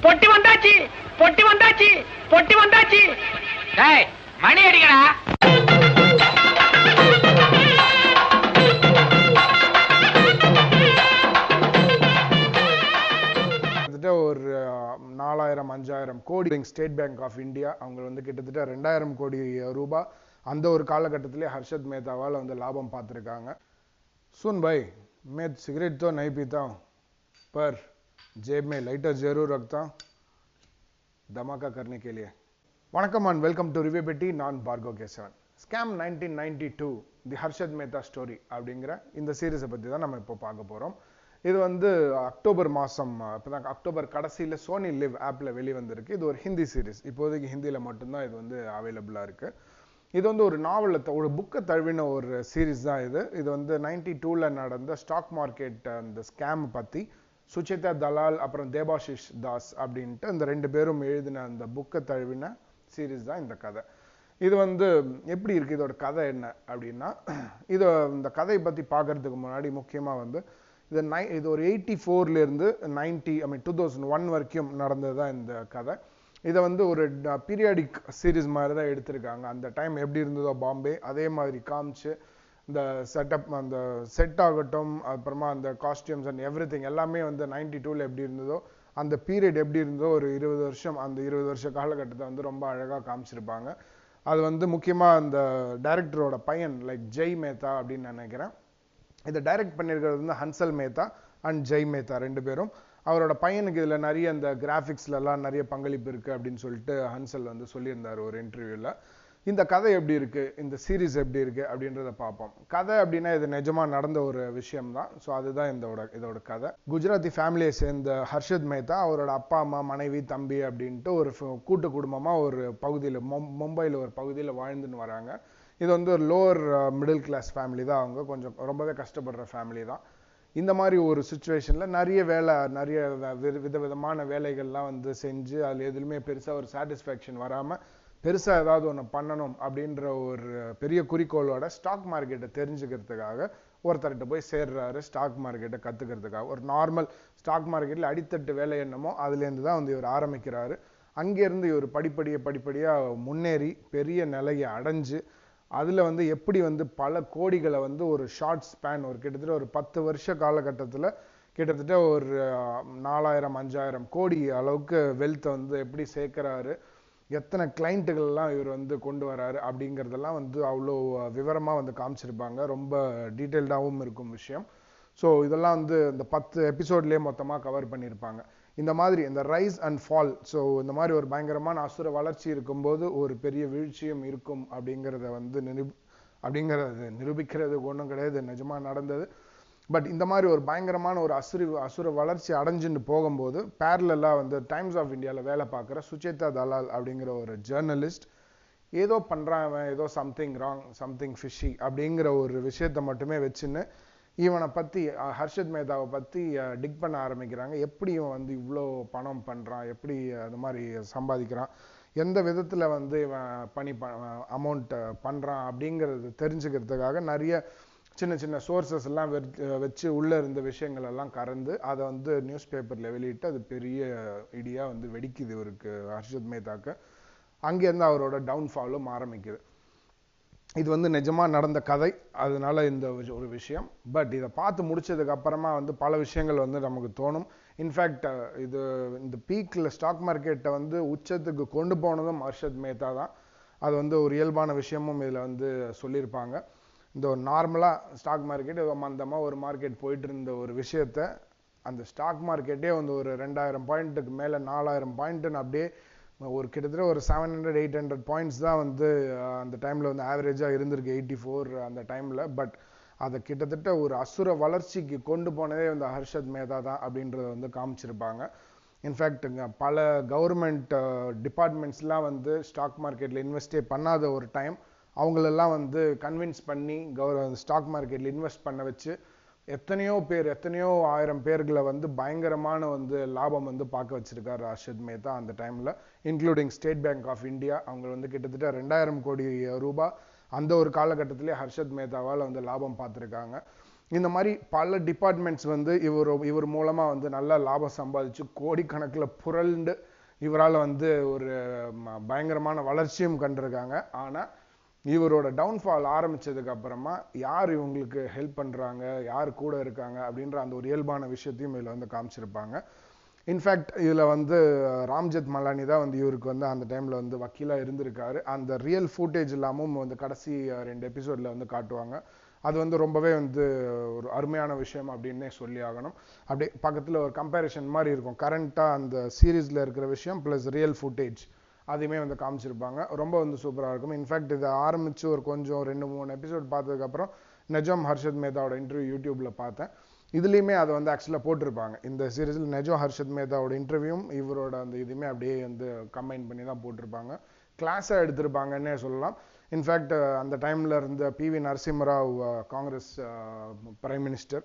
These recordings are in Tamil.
பொட்டி வந்தாச்சு பொட்டி வந்தாச்சு பொட்டி வந்தாச்சு. டேய் மணி அடிக்கடா. ஒரு 4000-5000 கோடி ஸ்டேட் பேங்க் ஆஃப் இந்தியா அவங்க வந்து கிட்டத்தட்ட 2000 கோடி ரூபாய் அந்த ஒரு காலகட்டத்திலே ஹர்ஷத் மேத்தாவால் வந்து லாபம் பார்த்துருக்காங்க. सुन भाई मैं सिगरेट तो नहीं पीता हूँ पर जेब में लाइटर जरूर रखता हूँ धमाका करने के लिए. வணக்கம் அண்ட் வெல்கம் டு ரிவ்யூ பெட்டி. நான் பார்கவ் கேசவன். ஸ்கேம் 1992 தி ஹர்ஷத் மேத்தா ஸ்டோரி அப்படிங்கிற இந்த சீரீஸை பற்றி தான் நம்ம இப்போ பார்க்க போகிறோம். இது வந்து அக்டோபர் மாதம் இப்போதான் அக்டோபர் கடைசியில் சோனி லிவ் ஆப்பில் வெளிவந்திருக்கு. இது ஒரு ஹிந்தி சீரீஸ். இப்போதைக்கு ஹிந்தியில் மட்டும்தான் இது வந்து அவைலபிளாக இருக்குது. இது வந்து ஒரு நாவலில் ஒரு புக்கை தழுவின ஒரு சீரீஸ் தான் இது. இது வந்து 92ல் நடந்த ஸ்டாக் மார்க்கெட் அந்த ஸ்கேம் பற்றி சுச்சேதா தலால் அப்புறம் தேபாஷிஷ் தாஸ் அப்படின்ட்டு இந்த ரெண்டு பேரும் எழுதின அந்த புக்கை தழுவின சீரீஸ் தான் இந்த கதை. இது வந்து எப்படி இருக்குது, இதோட கதை என்ன அப்படின்னா, இந்த கதையை பற்றி பார்க்கறதுக்கு முன்னாடி முக்கியமாக வந்து இது ஒரு 84லேருந்து 2001 வரைக்கும் நடந்தது தான் இந்த கதை. இதை வந்து ஒரு பீரியாடிக் சீரீஸ் மாதிரி தான் எடுத்திருக்காங்க. அந்த டைம் எப்படி இருந்ததோ பாம்பே அதே மாதிரி காமிச்சு இந்த செட்டப் அந்த செட் ஆகட்டும் அப்புறமா அந்த காஸ்டியூம்ஸ் அண்ட் எவ்ரி திங் எல்லாமே வந்து 92ல் எப்படி இருந்ததோ அந்த பீரியட் எப்படி இருந்ததோ ஒரு 20 வருஷம் அந்த 20 வருஷ காலகட்டத்தை வந்து ரொம்ப அழகாக காமிச்சிருப்பாங்க. அது வந்து முக்கியமாக அந்த டைரக்டரோட பையன் லைக் ஜெய் மேத்தா அப்படின்னு நினைக்கிறேன். இதை டைரக்ட் பண்ணியிருக்கிறது வந்து ஹன்சல் மேத்தா அண்ட் ஜெய் மேத்தா ரெண்டு பேரும். அவரோட பையனுக்கு இதில் நிறைய இந்த கிராஃபிக்ஸ்லலாம் நிறைய பங்களிப்பு இருக்குது அப்படின்னு சொல்லிட்டு ஹன்சல் வந்து சொல்லியிருந்தார் ஒரு இன்டர்வியூவில். இந்த கதை எப்படி இருக்குது, இந்த சீரீஸ் எப்படி இருக்குது அப்படின்றத பார்ப்போம். கதை அப்படின்னா இது நிஜமாக நடந்த ஒரு விஷயம்தான். ஸோ அதுதான் இதோட கதை. குஜராத்தி ஃபேமிலியை சேர்ந்த ஹர்ஷத் மேத்தா அவரோட அப்பா அம்மா மனைவி தம்பி அப்படின்ட்டு ஒரு கூட்டு குடும்பமாக ஒரு பகுதியில் மும்பையில் ஒரு பகுதியில் வாழ்ந்துன்னு வராங்க. இது வந்து ஒரு லோவர் மிடில் கிளாஸ் ஃபேமிலி தான். அவங்க கொஞ்சம் ரொம்பவே கஷ்டப்படுற ஃபேமிலி தான். இந்த மாதிரி ஒரு சுச்சுவேஷனில் நிறைய விதவிதமான வேலைகள்லாம் வந்து செஞ்சு அதில் எதுலையுமே பெருசாக ஒரு சாட்டிஸ்ஃபேக்ஷன் வராமல் பெருசாக ஏதாவது ஒன்று பண்ணணும் அப்படின்ற ஒரு பெரிய குறிக்கோளோட ஸ்டாக் மார்க்கெட்டை தெரிஞ்சுக்கிறதுக்காக ஒருத்தர்கிட்ட போய் சேர்றாரு. ஸ்டாக் மார்க்கெட்டை கற்றுக்கிறதுக்காக ஒரு நார்மல் ஸ்டாக் மார்க்கெட்டில் அடித்தட்டு வேலை என்னமோ அதுலேருந்து தான் வந்து இவர் ஆரம்பிக்கிறாரு. அங்கேருந்து இவர் படிப்படியாக முன்னேறி பெரிய நிலையை அடைஞ்சு அதில் வந்து எப்படி வந்து பல கோடிகளை வந்து ஒரு ஷார்ட் ஸ்பேன் ஒரு கிட்டத்தட்ட ஒரு 10 வருஷ காலகட்டத்தில் கிட்டத்தட்ட ஒரு 4000-5000 கோடி அளவுக்கு வெல்த்தை வந்து எப்படி சேர்க்குறாரு, எத்தனை கிளைண்ட்டுகள்லாம் இவர் வந்து கொண்டு வராரு அப்படிங்கிறதெல்லாம் வந்து அவ்வளோ விவரமாக வந்து காமிச்சிருப்பாங்க. ரொம்ப டீட்டெயில்டாகவும் இருக்கும் விஷயம். ஸோ இதெல்லாம் வந்து இந்த 10 எபிசோட்லேயே மொத்தமாக கவர் பண்ணியிருப்பாங்க. இந்த மாதிரி இந்த ரைஸ் அண்ட் ஃபால், ஸோ இந்த மாதிரி ஒரு பயங்கரமான அசுர வளர்ச்சி இருக்கும்போது ஒரு பெரிய வீழ்ச்சியும் இருக்கும் அப்படிங்கிறத வந்து நிரூபிக்கிறது ஒன்றும் கிடையாது, நிஜமாக நடந்தது. பட் இந்த மாதிரி ஒரு பயங்கரமான ஒரு அசுர வளர்ச்சி அடைஞ்சுன்னு போகும்போது பேரலாக வந்து டைம்ஸ் ஆஃப் இந்தியாவில் வேலை பார்க்குற சுச்சேதா தலால் அப்படிங்கிற ஒரு ஜேர்னலிஸ்ட் ஏதோ பண்ணுறான், அவன் ஏதோ சம்திங் ராங் சம்திங் ஃபிஷி அப்படிங்கிற ஒரு விஷயத்தை மட்டுமே வச்சுன்னு இவனை பற்றி ஹர்ஷத் மேத்தாவை பற்றி டிக் பண்ண ஆரம்பிக்கிறாங்க. எப்படி இவன் வந்து இவ்வளோ பணம் பண்ணுறான், எப்படி அது மாதிரி சம்பாதிக்கிறான், எந்த விதத்தில் வந்து இவன் அமௌண்ட் பண்ணுறான் அப்படிங்கிறது தெரிஞ்சுக்கிறதுக்காக நிறைய சின்ன சோர்சஸ் எல்லாம் வச்சு உள்ளே இருந்த விஷயங்கள் எல்லாம் கறந்து அதை வந்து நியூஸ் பேப்பரில் வெளியிட்டு அது பெரிய இடியாக வந்து வெடிக்குது இவருக்கு ஹர்ஷத் மேத்தாக்கு. அங்கேருந்து அவரோட டவுன்ஃபாலும் ஆரம்பிக்குது. இது வந்து நிஜமாக நடந்த கதை, அதனால இந்த ஒரு விஷயம். பட் இதை பார்த்து முடிச்சதுக்கு அப்புறமா வந்து பல விஷயங்கள் வந்து நமக்கு தோணும். இன்ஃபேக்ட் இந்த பீக்கில் ஸ்டாக் மார்க்கெட்டை வந்து உச்சத்துக்கு கொண்டு போனதும் ஹர்ஷத் மேத்தா தான். அது வந்து ஒரு இயல்பான விஷயமும் இதில் வந்து சொல்லியிருப்பாங்க. இந்த ஒரு நார்மலாக ஸ்டாக் மார்க்கெட் மந்தமாக ஒரு மார்க்கெட் போயிட்டு இருந்த ஒரு விஷயத்த அந்த ஸ்டாக் மார்க்கெட்டே வந்து ஒரு 2000 பாயிண்ட்டுக்கு மேலே 4000 பாயிண்ட்டுன்னு அப்படியே ஒரு கிட்டத்தட்ட ஒரு 700-800 பாயிண்ட்ஸ் தான் வந்து அந்த டைமில் வந்து ஆவரேஜாக இருந்திருக்கு 84 அந்த டைமில். பட் அதை கிட்டத்தட்ட ஒரு அசுர வளர்ச்சிக்கு கொண்டு போனதே வந்து ஹர்ஷத் மேத்தா தான் அப்படின்றத வந்து காமிச்சிருப்பாங்க. இன்ஃபேக்ட் பல கவர்மெண்ட் டிபார்ட்மெண்ட்ஸ்லாம் வந்து ஸ்டாக் மார்க்கெட்டில் இன்வெஸ்டே பண்ணாத ஒரு டைம் அவங்களெல்லாம் வந்து கன்வின்ஸ் பண்ணி ஸ்டாக் மார்க்கெட்டில் இன்வெஸ்ட் பண்ண வச்சு எத்தனையோ 1000 பேர்களை வந்து பயங்கரமான வந்து லாபம் வந்து பார்க்க வச்சிருக்காரு ஹர்ஷத் மேத்தா அந்த டைமில். Including State Bank of India அவங்க வந்து கிட்டத்தட்ட 2000 கோடி ரூபாய் அந்த ஒரு காலகட்டத்திலே ஹர்ஷத் மேத்தாவால் வந்து லாபம் பார்த்துருக்காங்க. இந்த மாதிரி பல டிபார்ட்மெண்ட்ஸ் வந்து இவர் மூலமா வந்து நல்லா லாபம் சம்பாதிச்சு கோடிக்கணக்கில் புரண்டு இவரால் வந்து ஒரு பயங்கரமான வளர்ச்சியும் கண்டிருக்காங்க. ஆனால் இவரோட டவுன்ஃபால் ஆரம்பிச்சதுக்கு அப்புறமா யார் இவங்களுக்கு ஹெல்ப் பண்றாங்க, யார் கூட இருக்காங்க அப்படின்ற அந்த ஒரு இயல்பான விஷயத்தையும் இதில் வந்து காமிச்சிருப்பாங்க. இன்ஃபேக்ட் இதில் வந்து ராம்ஜெத் மலானி தான் வந்து இவருக்கு வந்து அந்த டைமில் வந்து வக்கீலாக இருந்திருக்காரு. அந்த ரியல் ஃபுட்டேஜ் இல்லாமல் வந்து கடைசி 2 எபிசோடில் வந்து காட்டுவாங்க. அது வந்து ரொம்பவே வந்து ஒரு அருமையான விஷயம் அப்படின்னே சொல்லி ஆகணும். அப்படியே பக்கத்தில் ஒரு கம்பேரிஷன் மாதிரி இருக்கும், கரண்ட்டாக அந்த சீரீஸில் இருக்கிற விஷயம் ப்ளஸ் ரியல் ஃபுட்டேஜ் அதையுமே வந்து காமிச்சிருப்பாங்க. ரொம்ப வந்து சூப்பராக இருக்கும். இன்ஃபேக்ட் இதை ஆரம்பித்து ஒரு கொஞ்சம் 2-3 எபிசோட் பார்த்ததுக்கப்புறம் நெஜம் ஹர்ஷத் மேத்தாவோட இன்டர்வியூ யூடியூப்ல பார்த்தேன். இதுலேயுமே அதை வந்து ஆக்சுவலாக போட்டிருப்பாங்க. இந்த சீரீஸில் நெஜம் ஹர்ஷத் மேத்தாவோட இன்டர்வியூவும் இவரோட அந்த இதுவுமே அப்படியே வந்து கம்பைன் பண்ணி தான் போட்டிருப்பாங்க. கிளாஸாக எடுத்திருப்பாங்கன்னே சொல்லலாம். இன்ஃபேக்ட் அந்த டைமில் இருந்த PV Narasimha Rao, Congress prime minister,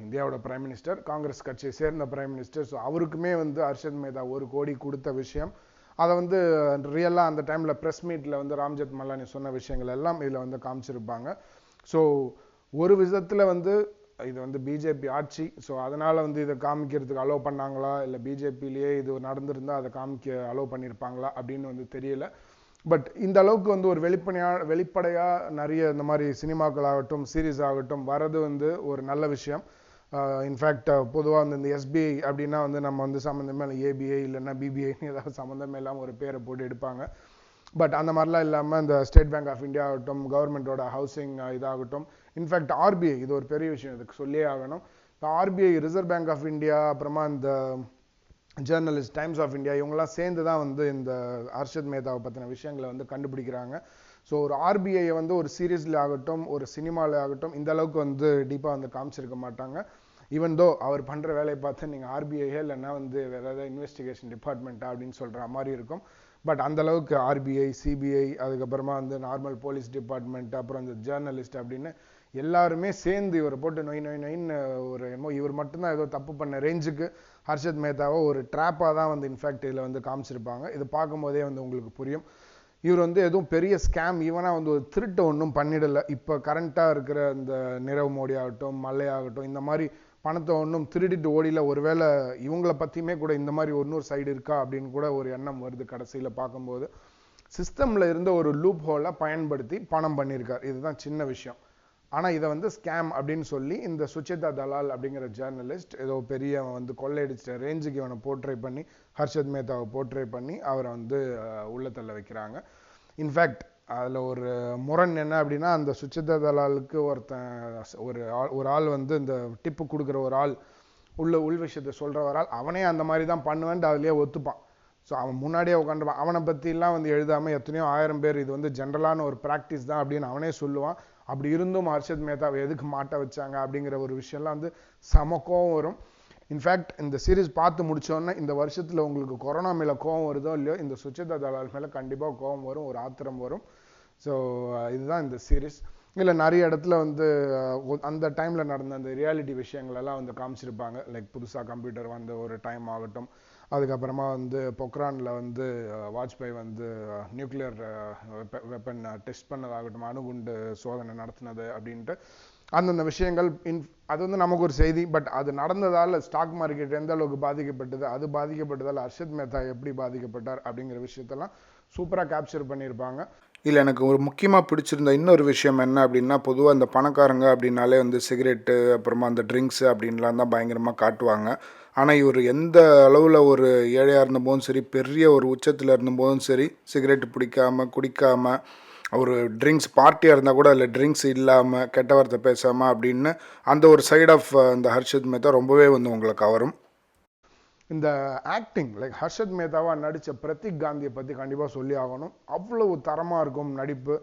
இந்தியாவோட பிரைம் மினிஸ்டர், காங்கிரஸ் கட்சியை சேர்ந்த பிரைம் மினிஸ்டர். ஸோ அவருக்குமே வந்து ஹர்ஷத் மேத்தா 1 கோடி கொடுத்த விஷயம், அதை வந்து ரியலாக அந்த டைமில் ப்ரெஸ் மீட்டில் வந்து ராம்ஜெத் மலானி சொன்ன விஷயங்கள் எல்லாம் இதில் வந்து காமிச்சிருப்பாங்க. ஸோ ஒரு விதத்தில் வந்து இது வந்து பிஜேபி ஆட்சி, ஸோ அதனால் வந்து இதை காமிக்கிறதுக்கு அலோவ் பண்ணாங்களா, இல்லை பிஜேபியிலேயே இது நடந்திருந்தால் அதை காமிக்க அலோவ் பண்ணியிருப்பாங்களா அப்படின்னு வந்து தெரியல. பட் இந்த அளவுக்கு வந்து ஒரு வெளிப்படையாக நிறைய இந்த மாதிரி சினிமாக்கள் ஆகட்டும் சீரீஸ் ஆகட்டும் வரது வந்து ஒரு நல்ல விஷயம். இன்ஃபேக்ட் பொதுவாக வந்து இந்த SBI அப்படின்னா வந்து நம்ம வந்து சம்மந்தமே இல்லை, ABI இல்லைன்னா BBIன்னு ஏதாவது சம்மந்தமே இல்லாமல் ஒரு பேரை போட்டு எடுப்பாங்க. பட் அந்த மாதிரிலாம் இல்லாமல் இந்த ஸ்டேட் பேங்க் ஆஃப் இந்தியா ஆகட்டும், கவர்மெண்டோட ஹவுசிங் இதாகட்டும், இன்ஃபேக்ட் RBI இது ஒரு பெரிய விஷயம், இதுக்கு சொல்லியே ஆகணும். RBI, Reserve Bank of India, அப்புறமா இந்த ஜேர்னலிஸ்ட், டைம்ஸ் ஆஃப் இந்தியா, இவங்கெல்லாம் சேர்ந்து தான் வந்து இந்த ஹர்ஷத் மேத்தாவை பற்றின விஷயங்களை வந்து கண்டுபிடிக்கிறாங்க. ஸோ ஒரு RBIயை வந்து ஒரு சீரீஸில் ஆகட்டும் ஒரு சினிமாவில் ஆகட்டும் இந்த அளவுக்கு வந்து டீப்பாக வந்து காமிச்சிருக்க மாட்டாங்க. ஈவன் தோ அவர் பண்ணுற வேலையை பார்த்து நீங்கள் RBIயே இல்லைன்னா வந்து வேறு ஏதாவது இன்வெஸ்டிகேஷன் டிபார்ட்மெண்ட்டா அப்படின்னு சொல்கிற மாதிரி இருக்கும். பட் அந்த அளவுக்கு RBI, CBI, அதுக்கப்புறமா வந்து நார்மல் போலீஸ் டிபார்ட்மெண்ட், அப்புறம் இந்த ஜேர்னலிஸ்ட் அப்படின்னு எல்லாருமே சேர்ந்து இவரை போட்டு நொயின்னு ஒரு இவர் மட்டும்தான் ஏதோ தப்பு பண்ண ரேஞ்சுக்கு ஹர்ஷத் மேத்தாவை ஒரு ட்ராப்பாக தான் வந்து இன்ஃபேக்ட் இதில் வந்து காமிச்சிருப்பாங்க. இது பார்க்கும்போதே வந்து உங்களுக்கு புரியும், இவர் வந்து எதுவும் பெரிய ஸ்கேம் ஈவனாக வந்து ஒரு திருட்டு ஒன்றும் பண்ணிடலை. இப்போ கரண்ட்டாக இருக்கிற இந்த நிரவ் மோடி ஆகட்டும், மல்லை ஆகட்டும், இந்த மாதிரி பணத்தை ஒன்றும் திருடிட்டு ஓடியில். ஒருவேளை இவங்களை பற்றியுமே கூட இந்த மாதிரி இன்னொரு சைடு இருக்கா அப்படின்னு கூட ஒரு எண்ணம் வருது கடைசியில் பார்க்கும்போது. சிஸ்டமில் இருந்த ஒரு லூப் ஹோலை பயன்படுத்தி பணம் பண்ணியிருக்கார், இதுதான் சின்ன விஷயம். ஆனால் இதை வந்து ஸ்கேம் அப்படின்னு சொல்லி இந்த சுச்சேதா தலால் அப்படிங்கிற ஜேர்னலிஸ்ட் ஏதோ பெரிய வந்து கொள்ளையடிச்ச ரேஞ்சுக்கு இவனை போர்ட்ரே பண்ணி, ஹர்ஷத் மேத்தாவை போர்ட்ரே பண்ணி அவரை வந்து உள்ள தள்ள வைக்கிறாங்க. இன்ஃபேக்ட் அதில் ஒரு முரண் என்ன அப்படின்னா, அந்த சுச்சேதா தலாலுக்கு ஒரு ஆள் வந்து இந்த டிப்பு கொடுக்குற ஒரு ஆள், உள் விஷயத்தை சொல்கிற ஒரு ஆள், அவனே அந்த மாதிரி தான் பண்ணுவேன்ட்டு அதுலேயே ஒத்துப்பான். ஸோ அவன் முன்னாடியே உட்காந்துப்பான். அவனை பற்றிலாம் வந்து எழுதாமல் எத்தனையோ 1000 பேர் இது வந்து ஜென்ரலான ஒரு ப்ராக்டிஸ் தான் அப்படின்னு அவனே சொல்லுவான். அப்படி இருந்தும் ஹர்ஷத் மேத்தாவை எதுக்கு மாட்ட வச்சாங்க அப்படிங்கிற ஒரு விஷயம்லாம் வந்து செம கோவம் வரும். இன்ஃபேக்ட் இந்த சீரீஸ் பார்த்து முடிச்சோன்னே இந்த வருஷத்தில் உங்களுக்கு கொரோனா மேலே கோவம் வருதோ இல்லையோ, இந்த சுச்சேதா தலால் மேலே கண்டிப்பாக கோவம் வரும், ஒரு ஆத்திரம் வரும். ஸோ இதுதான் இந்த சீரீஸ். இல்லை நிறைய இடத்துல வந்து அந்த டைமில் நடந்த அந்த ரியாலிட்டி விஷயங்களெல்லாம் வந்து காமிச்சிருப்பாங்க. லைக் புதுசாக கம்ப்யூட்டர் வந்த ஒரு டைம் ஆகட்டும், அதுக்கப்புறமா வந்து பொக்ரானில் வந்து வாஜ்பாய் வந்து நியூக்ளியர் வெப்பன் டெஸ்ட் பண்ணதாகட்டும், அணுகுண்டு சோதனை நடத்தினது அப்படின்ட்டு அந்தந்த விஷயங்கள். அது வந்து நமக்கு ஒரு செய்தி. பட் அது நடந்ததால் ஸ்டாக் மார்க்கெட் எந்த அளவுக்கு பாதிக்கப்பட்டது, அது பாதிக்கப்பட்டதால் ஹர்ஷத் மேத்தா எப்படி பாதிக்கப்பட்டார் அப்படிங்கிற விஷயத்தெல்லாம் சூப்பராக கேப்சர் பண்ணியிருப்பாங்க. இதில் எனக்கு ஒரு முக்கியமாக பிடிச்சிருந்த இன்னொரு விஷயம் என்ன அப்படின்னா, பொதுவாக அந்த பணக்காரங்க அப்படின்னாலே வந்து சிகரெட்டு, அப்புறமா அந்த ட்ரிங்க்ஸு அப்படின்லாம் தான் பயங்கரமாக காட்டுவாங்க. ஆனால் இவர் எந்த அளவில் ஒரு ஏழையாக இருந்தபோதும் சரி, பெரிய ஒரு உச்சத்தில் இருந்தபோதும் சரி, சிகரெட்டு பிடிக்காமல் குடிக்காமல், ஒரு ட்ரிங்க்ஸ் பார்ட்டியாக இருந்தால் கூட அதில் ட்ரிங்க்ஸ் இல்லாமல், கெட்ட வார்த்தை பேசாமல் அப்படின்னு அந்த ஒரு சைட் ஆஃப் இந்த ஹர்ஷத் மேத்தா ரொம்பவே வந்து உங்களை கவரும். இந்த ஆக்டிங், லைக் ஹர்ஷத் மேத்தாவா நடித்த பிரதீக் காந்தியை பற்றி கண்டிப்பாக சொல்லி ஆகணும். அவ்வளவு தரமாக இருக்கும் நடிப்பு.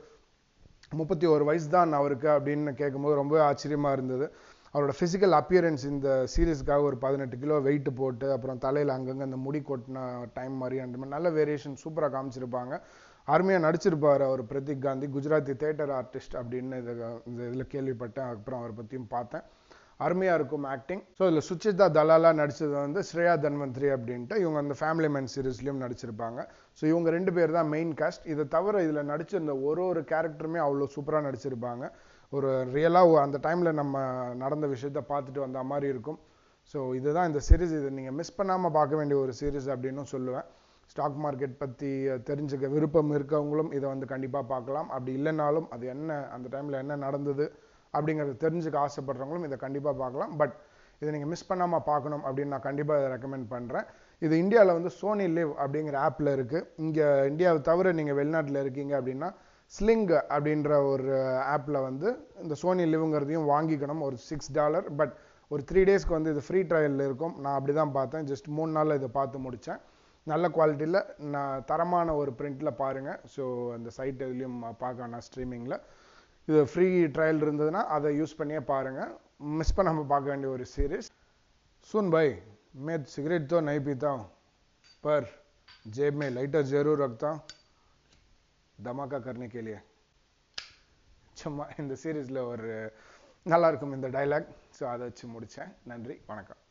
31 வயசு தான் அவருக்கு அப்படின்னு கேட்கும்போது ரொம்பவே ஆச்சரியமாக இருந்தது. அவரோட ஃபிசிக்கல் அப்பியரன்ஸ் இந்த சீரீஸ்க்காக ஒரு 18 கிலோ வெயிட் போட்டு, அப்புறம் தலையில் அங்கங்கே அந்த முடி கொட்டின டைம் மாதிரி அந்த மாதிரி நல்ல வேரியேஷன் சூப்பராக காமிச்சிருப்பாங்க. அருமையாக நடிச்சிருப்பார் அவர் பிரதீக் காந்தி. குஜராத்தி தியேட்டர் ஆர்டிஸ்ட் அப்படின்னு இந்த இதில் கேள்விப்பட்டேன். அப்புறம் அவரை பற்றியும் பார்த்தேன். அருமையாக இருக்கும் ஆக்டிங். ஸோ இதில் சுச்சிதா தலாலா நடித்தது வந்து ஸ்ரேயா தன்வந்திரி அப்படின்ட்டு, இவங்க அந்த ஃபேமிலி மேன் சீரீஸ்லையும் நடிச்சிருப்பாங்க. ஸோ இவங்க 2 பேர் தான் மெயின் காஸ்ட். இதை தவிர இதில் நடிச்சிருந்த ஒரு கேரக்டருமே அவ்வளோ சூப்பராக நடிச்சிருப்பாங்க. ஒரு ரியலாக அந்த டைமில் நம்ம நடந்த விஷயத்த பார்த்துட்டு வந்த மாதிரி இருக்கும். ஸோ இதுதான் இந்த சீரிஸ். இதை நீங்கள் மிஸ் பண்ணாமல் பார்க்க வேண்டிய ஒரு சீரிஸ் அப்படின்னு சொல்லுவேன். ஸ்டாக் மார்க்கெட் பற்றி தெரிஞ்சுக்க விருப்பம் இருக்கவங்களும் இதை வந்து கண்டிப்பாக பார்க்கலாம். அப்படி இல்லைனாலும் அது என்ன அந்த டைமில் என்ன நடந்தது அப்படிங்கிறத தெரிஞ்சுக்க ஆசைப்படுறவங்களும் இதை கண்டிப்பாக பார்க்கலாம். பட் இதை நீங்கள் மிஸ் பண்ணாமல் பார்க்கணும் அப்படின்னு நான் கண்டிப்பாக இதை ரெக்கமெண்ட் பண்ணுறேன். இது இந்தியாவில் வந்து சோனி லிவ் அப்படிங்கிற ஆப்பில் இருக்குது. இங்கே இந்தியாவை தவிர நீங்கள் வெளிநாட்டில் இருக்கீங்க அப்படின்னா ஸ்லிங் அப்படின்ற ஒரு ஆப்பில் வந்து இந்த சோனி லிவ்ங்கிறதையும் வாங்கிக்கணும். ஒரு $6. பட் ஒரு 3 டேஸ்க்கு வந்து இது ஃப்ரீ ட்ரையலில் இருக்கும். நான் அப்படி தான் பார்த்தேன். ஜஸ்ட் 3 நாளில் இதை பார்த்து முடித்தேன். நல்ல குவாலிட்டியில் நான் தரமான ஒரு பிரிண்டில் பாருங்கள். ஸோ அந்த சைட் இதுலேயும் பார்க்கலாம் ஸ்ட்ரீமிங்கில். இது ஃப்ரீ ட்ரையல் இருந்ததுன்னா அதை யூஸ் பண்ணியே பாருங்கள். मिस पर हम பார்க்க வேண்டிய ஒரு சீரிஸ். सुन भाई, मैं सिगरेट तो नहीं पीता हूँ, पर जेब में लाइटर जरूर रखता हूँ धमाका करने के लिए. சும்மா இந்த சீரீஸில் ஒரு நல்லா இருக்கும் இந்த டைலாக். ஸோ அதை வச்சு முடித்தேன். நன்றி, வணக்கம்.